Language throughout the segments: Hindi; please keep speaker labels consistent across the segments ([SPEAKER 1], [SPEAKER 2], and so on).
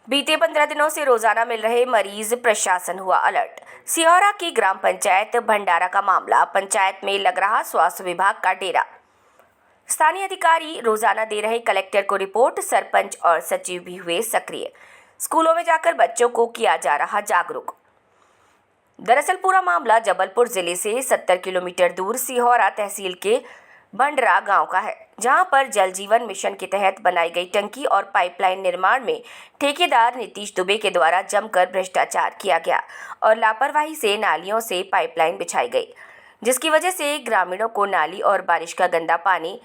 [SPEAKER 1] बीते 15 दिनों से रोजाना मिल रहे मरीज, प्रशासन हुआ अलर्ट। सिहोरा की ग्राम पंचायत भंडारा का मामला, पंचायत में लग रहा स्वास्थ्य विभाग का डेरा। स्थानीय अधिकारी रोजाना दे रहे कलेक्टर को रिपोर्ट, सरपंच और सचिव भी हुए सक्रिय। स्कूलों में जाकर बच्चों को किया जा रहा जागरूक। दरअसल पूरा मामला जबलपुर जिले से 70 किलोमीटर दूर सिहोरा तहसील के भंडरा गांव का है, जहां पर जल जीवन मिशन के तहत बनाई गई टंकी और पाइपलाइन निर्माण में ठेकेदार नीतीश दुबे के द्वारा जमकर भ्रष्टाचार किया गया और लापरवाही से नालियों से पाइपलाइन बिछाई गई, जिसकी वजह से ग्रामीणों को नाली और बारिश का गंदा पानी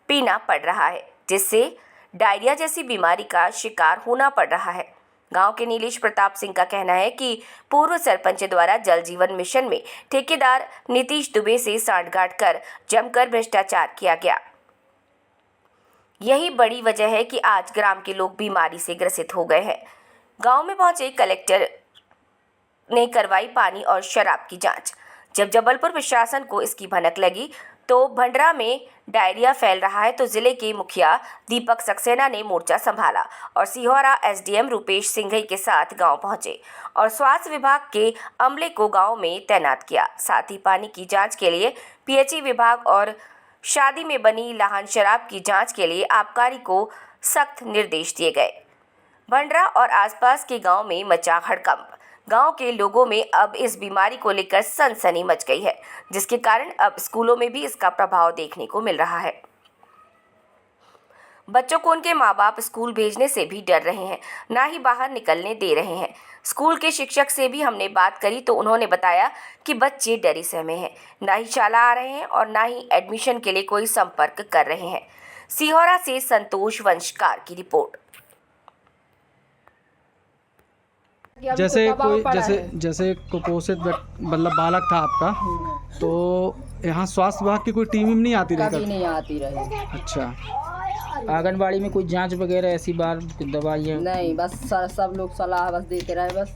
[SPEAKER 1] पीना पड़ रहा है, जिससे डायरिया जैसी बीमारी का शिकार होना पड़ रहा है। गांव के नीलेश प्रताप सिंह का कहना है कि पूर्व सरपंच द्वारा जल जीवन मिशन में ठेकेदार नीतीश दुबे से सांठगांठ कर जमकर भ्रष्टाचार किया गया। यही बड़ी वजह है कि आज ग्राम के लोग बीमारी से ग्रसित हो गए हैं। गांव में पहुंचे कलेक्टर ने करवाई पानी और शराब की जांच। जब जबलपुर प्रशासन को इसकी भनक लगी तो भंडरा में डायरिया फैल रहा है तो जिले के मुखिया दीपक सक्सेना ने मोर्चा संभाला और सिहोरा एसडीएम रुपेश सिंघई के साथ गांव पहुंचे और स्वास्थ्य विभाग के अमले को गांव में तैनात किया। साथ ही पानी की जांच के लिए पीएचई विभाग और शादी में बनी लाहन शराब की जांच के लिए आबकारी को सख्त निर्देश दिए गए। भंडरा और आसपास के गांव में मचा हड़कंप। गांव के लोगों में अब इस बीमारी को लेकर सनसनी मच गई है, जिसके कारण अब स्कूलों में भी इसका प्रभाव देखने को मिल रहा है। बच्चों को उनके माँ बाप स्कूल भेजने से भी डर रहे हैं, ना ही बाहर निकलने दे रहे हैं। स्कूल के शिक्षक से भी हमने बात करी तो उन्होंने बताया कि बच्चे डरे सहमे हैं, ना ही शाला आ रहे हैं और ना ही एडमिशन के लिए कोई संपर्क कर रहे हैं। सिहोरा से संतोष वंशकार की रिपोर्ट।
[SPEAKER 2] जैसे कुपोषित मतलब बालक था आपका, तो यहाँ स्वास्थ्य विभाग की कोई टीम नहीं आती रही?
[SPEAKER 3] कभी नहीं आती रही।
[SPEAKER 2] अच्छा,
[SPEAKER 3] आंगनबाड़ी में कोई जांच वगैरह ऐसी बार दवाइयाँ नहीं, बस सब लोग सलाह बस देते रहे बस,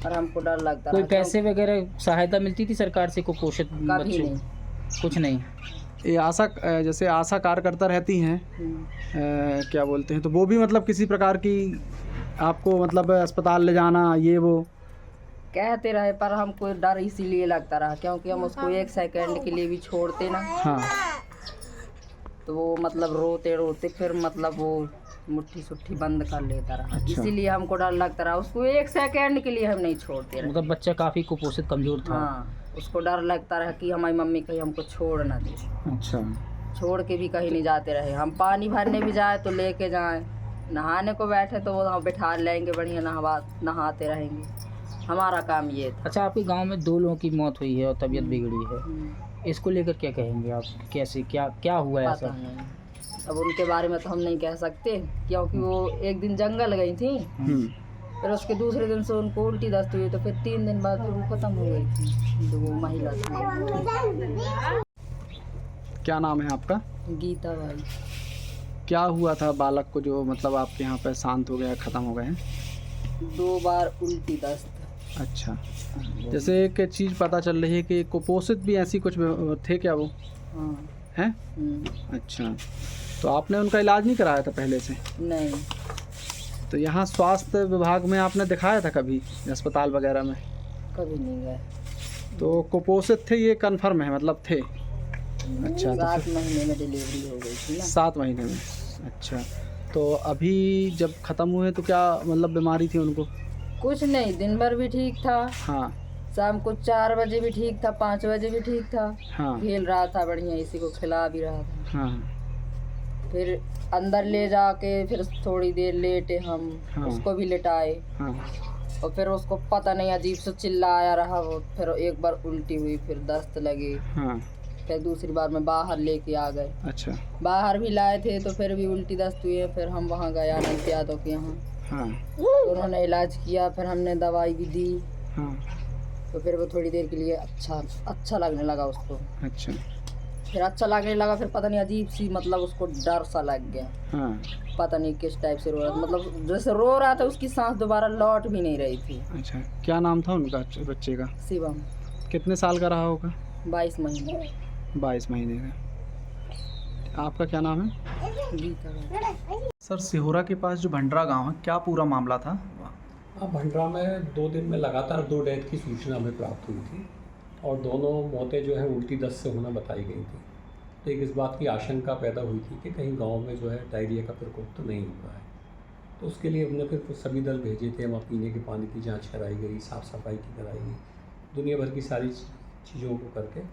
[SPEAKER 3] और हमको डर लगता। कोई पैसे वगैरह सहायता मिलती थी सरकार से कुपोषित बच्चों? कुछ नहीं।
[SPEAKER 2] ये आशा, जैसे आशा कार्यकर्ता रहती हैं, क्या बोलते हैं, तो वो भी मतलब किसी प्रकार की आपको मतलब अस्पताल ले जाना ये वो
[SPEAKER 3] कहते रहे, पर हमको डर इसीलिए लगता रहा क्योंकि हम उसको एक सेकंड के लिए भी छोड़ते ना।
[SPEAKER 2] हाँ।
[SPEAKER 3] तो वो मतलब रोते रोते फिर मतलब वो मुट्ठी सुट्ठी बंद कर लेता रहा।
[SPEAKER 2] अच्छा।
[SPEAKER 3] इसीलिए हमको डर लगता रहा, उसको एक सेकंड के लिए हम नहीं छोड़ते रहे।
[SPEAKER 4] मतलब बच्चा काफी कुपोषित कमजोर था।
[SPEAKER 3] हाँ, उसको डर लगता रहा कि हमारी मम्मी कहीं हमको छोड़ ना दे।
[SPEAKER 2] अच्छा।
[SPEAKER 3] छोड़ के भी कहीं नहीं जाते रहे। हम पानी भरने भी जाए तो लेके जाएं, नहाने को बैठे तो वो हम बिठा लेंगे, बढ़िया नहाते रहेंगे। हमारा काम ये था।
[SPEAKER 4] अच्छा, आपके गांव में 2 लोगों की मौत हुई है और तबीयत बिगड़ी है, इसको लेकर क्या कहेंगे आप? कैसे क्या हुआ है ऐसा?
[SPEAKER 3] अब उनके बारे में तो हम नहीं कह सकते क्योंकि वो एक दिन जंगल गई थी, फिर उसके दूसरे दिन से उनको उल्टी दस्त हुई, तो फिर 3 दिन बाद फिर वो खत्म हो गई थी, जो वो महिला थी।
[SPEAKER 2] क्या नाम है आपका?
[SPEAKER 3] गीता भाई।
[SPEAKER 2] क्या हुआ था बालक को जो मतलब आपके यहाँ पे शांत हो गया, ख़त्म हो गए हैं?
[SPEAKER 3] 2 बार उल्टी दस्त।
[SPEAKER 2] अच्छा, जैसे एक चीज़ पता चल रही है कि कुपोषित भी ऐसी कुछ थे क्या वो?
[SPEAKER 3] हाँ।
[SPEAKER 2] हैं? अच्छा, तो आपने उनका इलाज नहीं कराया था पहले से?
[SPEAKER 3] नहीं।
[SPEAKER 2] तो यहाँ स्वास्थ्य विभाग में आपने दिखाया था कभी, अस्पताल वगैरह में?
[SPEAKER 3] कभी नहीं गए।
[SPEAKER 2] तो कुपोषित थे ये कंफर्म है, मतलब थे? अच्छा,
[SPEAKER 3] 7 महीने में डिलीवरी हो गई थी ना।
[SPEAKER 2] 7 महीने में। अच्छा, तो अभी जब ख़त्म हुए तो क्या मतलब बीमारी थी उनको?
[SPEAKER 3] कुछ नहीं, दिन भर भी ठीक था।
[SPEAKER 2] हाँ।
[SPEAKER 3] शाम को 4 बजे भी ठीक था, 5 बजे भी ठीक था।
[SPEAKER 2] हाँ।
[SPEAKER 3] खेल रहा था बढ़िया, इसी को खिला भी रहा था।
[SPEAKER 2] हाँ।
[SPEAKER 3] फिर अंदर ले जाके फिर थोड़ी देर लेटे हम।
[SPEAKER 2] हाँ।
[SPEAKER 3] उसको भी लेटाए।
[SPEAKER 2] हाँ।
[SPEAKER 3] और फिर उसको पता नहीं अजीब से चिल्लाया रहा वो, फिर एक बार उल्टी हुई, फिर दस्त लगी।
[SPEAKER 2] हाँ।
[SPEAKER 3] फिर दूसरी बार में बाहर लेके आ गए।
[SPEAKER 2] अच्छा।
[SPEAKER 3] बाहर भी लाए थे तो फिर भी उल्टी दस्त हुई है, फिर हम वहाँ गए अनंत यादव के यहाँ।
[SPEAKER 2] हाँ।
[SPEAKER 3] तो उन्होंने इलाज किया, फिर हमने दवाई भी दी।
[SPEAKER 2] हाँ।
[SPEAKER 3] तो फिर वो थोड़ी देर के लिए अच्छा लगने लगा उसको।
[SPEAKER 2] अच्छा।
[SPEAKER 3] फिर अच्छा लगने लगा, फिर पता नहीं अजीब सी मतलब उसको डर सा लग गया।
[SPEAKER 2] हाँ।
[SPEAKER 3] पता नहीं किस टाइप से रो रहा था, मतलब जैसे रो रहा था उसकी सांस दोबारा लौट भी नहीं रही थी।
[SPEAKER 2] अच्छा, क्या नाम था उनका बच्चे का?
[SPEAKER 3] शिवम।
[SPEAKER 2] कितने साल का रहा होगा?
[SPEAKER 3] 22 महीने।
[SPEAKER 2] 22 महीने का। आपका क्या नाम है?
[SPEAKER 3] गीता।
[SPEAKER 2] सर सिहोरा के पास जो भंडरा गांव है, क्या पूरा मामला था?
[SPEAKER 5] हाँ, भंडरा में 2 दिन में लगातार 2 डेथ की सूचना हमें प्राप्त हुई थी और दोनों मौतें जो है उल्टी दस्त से होना बताई गई थी। तो एक इस बात की आशंका पैदा हुई थी कि कहीं गांव में जो है डायरिया का प्रकोप तो नहीं हो रहा है। तो उसके लिए हमने फिर सभी दल भेजे थे। वहाँ पीने के पानी की जाँच कराई गई, साफ़ सफाई की कराई गई, दुनिया भर की सारी चीज़ों को करके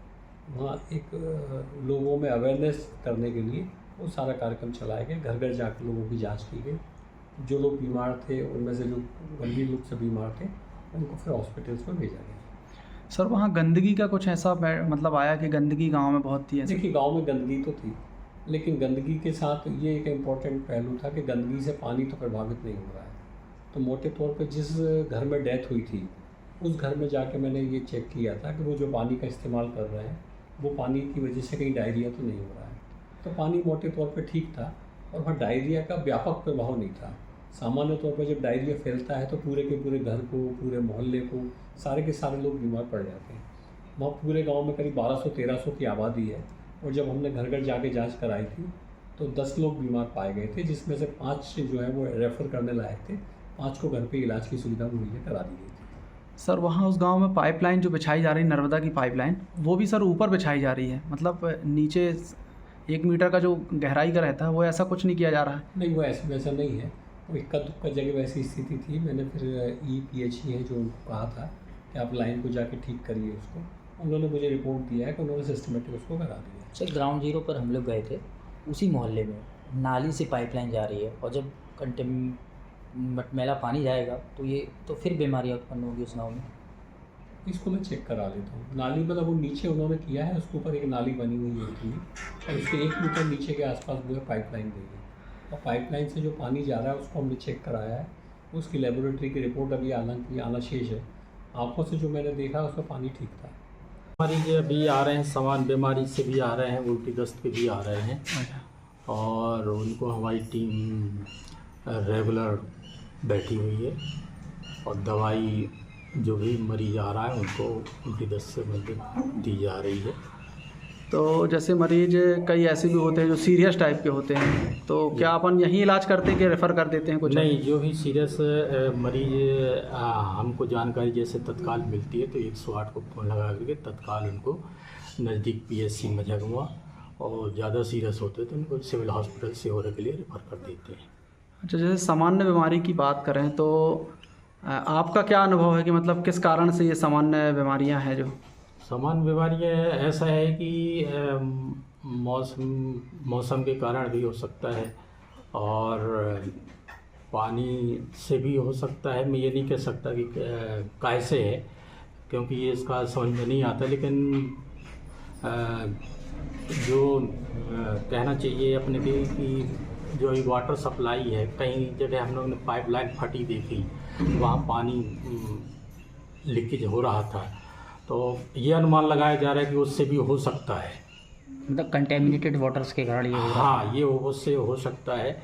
[SPEAKER 5] वहाँ एक लोगों में अवेयरनेस करने के लिए वो सारा कार्यक्रम चलाया गया। घर घर जाकर लोगों की जांच की गई। जो लोग बीमार थे उनमें से जो गंभीर रूप से बीमार थे उनको फिर हॉस्पिटल्स में भेजा गया।
[SPEAKER 2] सर वहाँ गंदगी का कुछ ऐसा मतलब आया कि गंदगी गांव में बहुत थी?
[SPEAKER 5] देखिए, गांव में गंदगी तो थी, लेकिन गंदगी के साथ ये एक इम्पॉर्टेंट पहलू था कि गंदगी से पानी तो प्रभावित नहीं हो रहा है। तो मोटे तौर पे जिस घर में डेथ हुई थी उस घर में जाके मैंने ये चेक किया था कि वो जो पानी का इस्तेमाल कर रहे हैं वो पानी की वजह से कहीं डायरिया तो नहीं हो रहा है। तो पानी मोटे तौर पे ठीक था और वहाँ डायरिया का व्यापक प्रभाव नहीं था। सामान्य तौर पर जब डायरिया फैलता है तो पूरे के पूरे घर को, पूरे मोहल्ले को, सारे के सारे लोग बीमार पड़ जाते हैं। वहाँ पूरे गांव में करीब 1200-1300 की आबादी है और जब हमने घर घर जाके जांच कराई थी तो 10 लोग बीमार पाए गए थे, जिसमें से 5 जो है वो रेफ़र करने लायक थे। 5 को घर पे इलाज की सुविधा मुहैया करा दी गई थी।
[SPEAKER 2] सर वहाँ उस गांव में पाइपलाइन जो बिछाई जा रही है, नर्मदा की पाइपलाइन, वो भी सर ऊपर बिछाई जा रही है, मतलब नीचे 1 मीटर का जो गहराई का रहता है वो ऐसा कुछ नहीं किया जा रहा है?
[SPEAKER 5] नहीं, वो वैसा नहीं है। वो इक्का दुक्का जगह वैसी स्थिति थी। मैंने फिर EPHE है जो उनको कहा था कि आप लाइन को जाके ठीक करिए उसको। उन्होंने मुझे रिपोर्ट दिया है कि उन्होंने सिस्टमेटिक उसको करा दिया।
[SPEAKER 4] सर ग्राउंड जीरो पर हम लोग गए थे, उसी मोहल्ले में नाली से पाइपलाइन जा रही है और जब मटमैला पानी जाएगा तो ये तो फिर बीमारियाँ उत्पन्न होगी उस गाँव में।
[SPEAKER 5] इसको मैं चेक करा लेता हूँ। नाली मतलब वो नीचे उन्होंने किया है, उसके ऊपर एक नाली बनी हुई है थी और उसके 1 मीटर नीचे के आसपास जो है पाइपलाइन गई है और पाइपलाइन से जो पानी जा रहा है उसको हमने चेक कराया है। उसकी लेबोरेटरी की रिपोर्ट अभी आना शेष है। आँखों से जो मैंने देखा उसमें पानी ठीक था।
[SPEAKER 6] मरीज भी आ रहे हैं, समान बीमारी से भी आ रहे हैं, उल्टी दस्त के भी आ रहे हैं और उनको हमारी टीम रेगुलर बैठी हुई है और दवाई जो भी मरीज आ रहा है उनको उल्टी दस्त से मदद दी जा रही है।
[SPEAKER 2] तो जैसे मरीज कई ऐसे भी होते हैं जो सीरियस टाइप के होते हैं, तो क्या अपन यहीं इलाज करते हैं कि रेफ़र कर देते हैं कुछ?
[SPEAKER 6] नहीं, जो भी सीरियस मरीज हमको जानकारी जैसे तत्काल मिलती है तो 108 को फ़ोन लगा करके तत्काल उनको नज़दीक PSC मझगुआ और ज़्यादा सीरियस होते हैं तो उनको सिविल हॉस्पिटल सिहोरा के लिए रेफ़र कर देते हैं।
[SPEAKER 2] अच्छा, जैसे सामान्य बीमारी की बात करें तो आपका क्या अनुभव है कि मतलब किस कारण से ये सामान्य बीमारियां हैं? जो
[SPEAKER 6] सामान्य बीमारियाँ ऐसा है कि मौसम के कारण भी हो सकता है और पानी से भी हो सकता है। मैं ये नहीं कह सकता कि कैसे है, क्योंकि ये इसका समझ में नहीं आता, लेकिन जो कहना चाहिए अपने लिए कि जो ये वाटर सप्लाई है, कहीं जगह हम लोगों ने पाइपलाइन फटी देखी, वहाँ पानी लीकेज हो रहा था, तो ये अनुमान लगाया जा रहा है कि उससे भी हो सकता है,
[SPEAKER 4] मतलब कंटेमिनेटेड वाटर्स के कारण ये हो रहा है।
[SPEAKER 6] हाँ, ये उससे हो सकता है,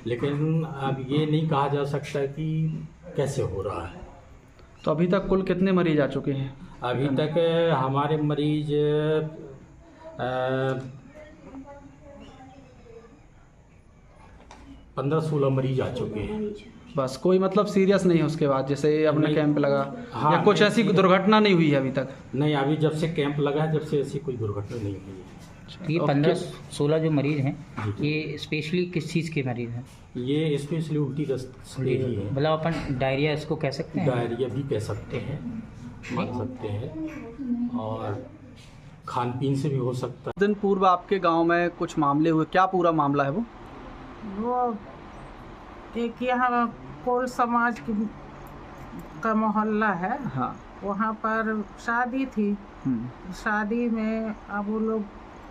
[SPEAKER 6] लेकिन अब ये नहीं कहा जा सकता कि कैसे हो रहा है।
[SPEAKER 2] तो अभी तक कुल कितने मरीज आ चुके हैं?
[SPEAKER 6] अभी तक हमारे मरीज 15-16 मरीज आ चुके हैं।
[SPEAKER 2] बस कोई मतलब सीरियस नहीं है उसके बाद जैसे अपने कैंप लगा?
[SPEAKER 6] हाँ,
[SPEAKER 2] या कुछ ऐसी दुर्घटना नहीं हुई है अभी तक?
[SPEAKER 6] नहीं, अभी जब से कैंप लगा है जब से ऐसी कोई दुर्घटना नहीं हुई है।
[SPEAKER 4] तो ये 15-16 जो मरीज हैं ये स्पेशली किस चीज़ के मरीज हैं?
[SPEAKER 6] ये स्पेशली उल्टी दस्त से ही है।
[SPEAKER 4] मतलब अपन डायरिया इसको कह सकते हैं?
[SPEAKER 6] डायरिया भी कह सकते हैं, मान सकते हैं, और खान पीन से भी हो सकता है।
[SPEAKER 2] दिन पूर्व आपके गांव में कुछ मामले हुए, क्या पूरा मामला है
[SPEAKER 7] वो एक यहाँ कोल समाज का मोहल्ला है,
[SPEAKER 2] हाँ।
[SPEAKER 7] वहाँ पर शादी थी। शादी में अब वो लोग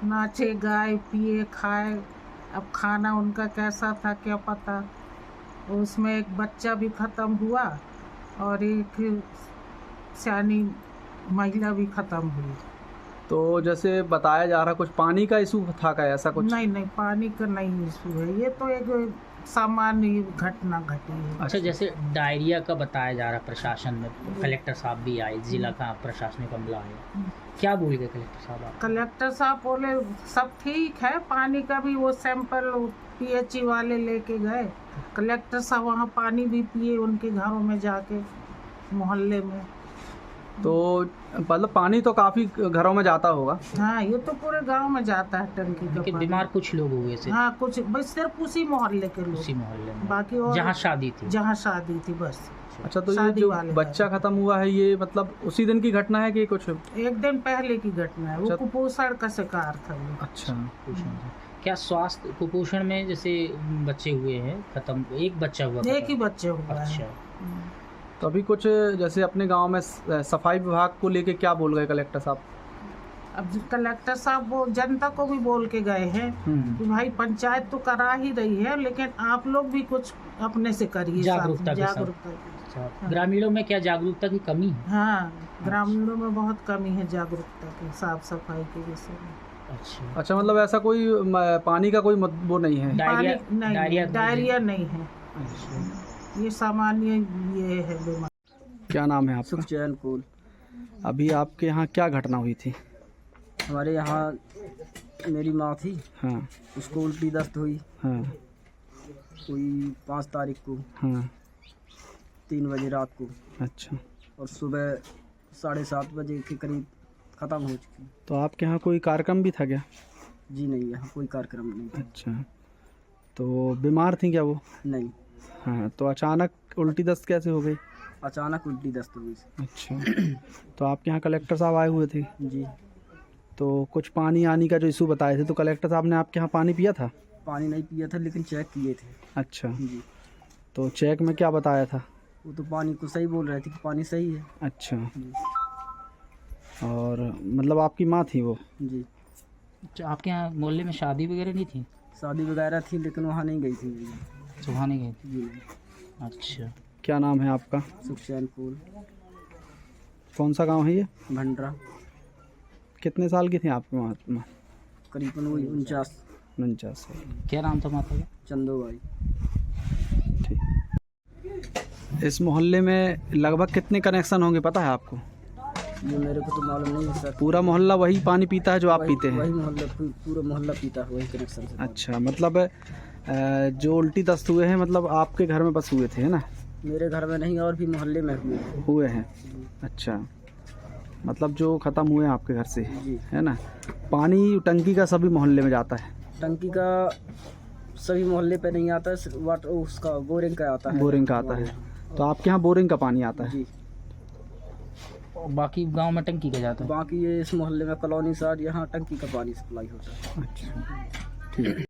[SPEAKER 7] नाचे गाए पिए खाए, अब खाना उनका कैसा था क्या पता। उसमें एक बच्चा भी ख़त्म हुआ और एक सियानी महिला भी ख़त्म हुई।
[SPEAKER 2] तो जैसे बताया जा रहा कुछ पानी का इशू था क्या, ऐसा कुछ?
[SPEAKER 7] नहीं नहीं, पानी का नहीं इशू है, ये तो एक सामान्य घटना घटी है।
[SPEAKER 3] अच्छा, जैसे डायरिया का बताया जा रहा प्रशासन में, कलेक्टर साहब भी आए, जिला का प्रशासनिक अमला आया, क्या बोल गए कलेक्टर साहब आप?
[SPEAKER 7] कलेक्टर साहब बोले सब ठीक है, पानी का भी वो सैंपल पीएचई वाले लेके गए, कलेक्टर साहब वहाँ पानी भी पिए उनके घरों में जाके, मोहल्ले में।
[SPEAKER 2] तो मतलब पानी तो काफ़ी घरों में जाता होगा।
[SPEAKER 7] हाँ, ये तो पूरे गांव में जाता है टंकी का
[SPEAKER 3] लेकिन
[SPEAKER 7] पानी।
[SPEAKER 3] बीमार कुछ लोग हुए थे?
[SPEAKER 7] हाँ, कुछ बस सिर्फ उसी मोहल्ले के लोग,
[SPEAKER 3] उसी मोहल्ले में,
[SPEAKER 7] बाकी और
[SPEAKER 3] जहाँ शादी थी?
[SPEAKER 7] जहाँ शादी थी बस।
[SPEAKER 2] अच्छा, तो ये
[SPEAKER 7] शादी
[SPEAKER 2] जो
[SPEAKER 7] वाले
[SPEAKER 2] बच्चा खत्म हुआ है ये मतलब उसी दिन की घटना है कि कुछ?
[SPEAKER 7] एक दिन पहले की घटना है, वो
[SPEAKER 2] अच्छा।
[SPEAKER 7] कुपोषण का शिकार था वो।
[SPEAKER 2] अच्छा,
[SPEAKER 3] क्या स्वास्थ्य कुपोषण में जैसे बच्चे हुए हैं खत्म, एक बच्चा हुआ
[SPEAKER 7] एक ही बच्चे हुआ है।
[SPEAKER 3] अच्छा,
[SPEAKER 2] तो अभी कुछ जैसे अपने गांव में सफाई विभाग को लेके क्या बोल गए कलेक्टर साहब?
[SPEAKER 7] अब कलेक्टर साहब वो जनता को भी बोल के गए हैं कि भाई पंचायत तो करा ही रही है, लेकिन आप लोग भी कुछ अपने से करिए,
[SPEAKER 3] जागरूकता के साथ।
[SPEAKER 7] जागरूकता।
[SPEAKER 3] अच्छा, ग्रामीणों में क्या जागरूकता की कमी है?
[SPEAKER 7] हाँ, ग्रामीणों में बहुत कमी है जागरूकता की, साफ सफाई के विषय में।
[SPEAKER 2] अच्छा, मतलब ऐसा कोई पानी का कोई वो नहीं है?
[SPEAKER 3] डायरिया?
[SPEAKER 7] नहीं, डायरिया नहीं है,
[SPEAKER 2] अच्छा।
[SPEAKER 7] ये सामान्य ये है बीमारी।
[SPEAKER 2] क्या नाम है आपका?
[SPEAKER 8] सुखचैन कुल।
[SPEAKER 2] अभी आपके यहाँ क्या घटना हुई थी?
[SPEAKER 8] हमारे यहाँ मेरी माँ थी,
[SPEAKER 2] हाँ
[SPEAKER 8] उसको उल्टी दस्त हुई,
[SPEAKER 2] हाँ
[SPEAKER 8] कोई 5 तारीख को
[SPEAKER 2] हाँ।
[SPEAKER 8] 3 बजे रात को,
[SPEAKER 2] अच्छा,
[SPEAKER 8] और सुबह 7:30 बजे के करीब ख़त्म हो चुकी।
[SPEAKER 2] तो आपके यहाँ कोई कार्यक्रम भी था क्या?
[SPEAKER 8] जी नहीं, यहाँ कोई कार्यक्रम नहीं था।
[SPEAKER 2] अच्छा, तो बीमार थी क्या वो?
[SPEAKER 8] नहीं,
[SPEAKER 2] हाँ, तो अचानक उल्टी दस्त कैसे हो गई?
[SPEAKER 8] अचानक उल्टी दस्त हुई।
[SPEAKER 2] अच्छा, तो आपके यहाँ कलेक्टर साहब आए हुए थे?
[SPEAKER 8] जी,
[SPEAKER 2] तो कुछ पानी आने का जो इशू बताए थे, तो कलेक्टर साहब ने आपके यहाँ पानी पिया था?
[SPEAKER 8] पानी नहीं पिया था, लेकिन चेक किए थे।
[SPEAKER 2] अच्छा,
[SPEAKER 8] जी,
[SPEAKER 2] तो चेक में क्या बताया था?
[SPEAKER 8] वो तो पानी को सही बोल रहे थे कि पानी सही है।
[SPEAKER 2] अच्छा,
[SPEAKER 8] जी,
[SPEAKER 2] और मतलब आपकी माँ थी वो?
[SPEAKER 8] जी,
[SPEAKER 3] अच्छा, आपके यहाँ मोहल्ले में शादी वगैरह नहीं थी?
[SPEAKER 8] शादी वगैरह थी, लेकिन वहाँ नहीं गई थी मेरी।
[SPEAKER 3] सुबह नहीं गई थी?
[SPEAKER 8] जी नहीं।
[SPEAKER 3] अच्छा,
[SPEAKER 2] क्या नाम है आपका?
[SPEAKER 8] सुखचैन कुल,
[SPEAKER 2] कौन सा गांव है ये?
[SPEAKER 8] भंडरा।
[SPEAKER 2] कितने साल की थी आपकी माँ?
[SPEAKER 8] करीबन वही 49
[SPEAKER 2] साल।
[SPEAKER 3] क्या नाम था माता का?
[SPEAKER 8] चंदोबाई।
[SPEAKER 2] ठीक। इस मोहल्ले में लगभग कितने कनेक्शन होंगे पता है आपको?
[SPEAKER 8] ये मेरे को तो मालूम नहीं है सर।
[SPEAKER 2] पूरा मोहल्ला वही पानी पीता है जो आप पीते
[SPEAKER 8] वही
[SPEAKER 2] हैं?
[SPEAKER 8] मोहल्ला, पूरा मोहल्ला पीता है वही कनेक्शन से।
[SPEAKER 2] अच्छा, मतलब जो उल्टी दस्त हुए हैं मतलब आपके घर में बस हुए थे, है ना?
[SPEAKER 8] मेरे घर में नहीं, और भी मोहल्ले में
[SPEAKER 2] हुए हैं। अच्छा, मतलब जो ख़त्म हुए हैं आपके घर से,
[SPEAKER 8] जी।
[SPEAKER 2] है ना? पानी टंकी का सभी मोहल्ले में जाता है?
[SPEAKER 8] टंकी का सभी मोहल्ले पे नहीं आता है, वाटर उसका बोरिंग का आता है।
[SPEAKER 2] बोरिंग का आता है, तो आपके यहाँ बोरिंग का पानी आता है?
[SPEAKER 8] जी,
[SPEAKER 3] और बाकी गांव में टंकी का जाता है?
[SPEAKER 8] बाकी ये इस मोहल्ले में कॉलोनी साइड यहाँ टंकी का पानी सप्लाई होता है।
[SPEAKER 2] अच्छा, ठीक है।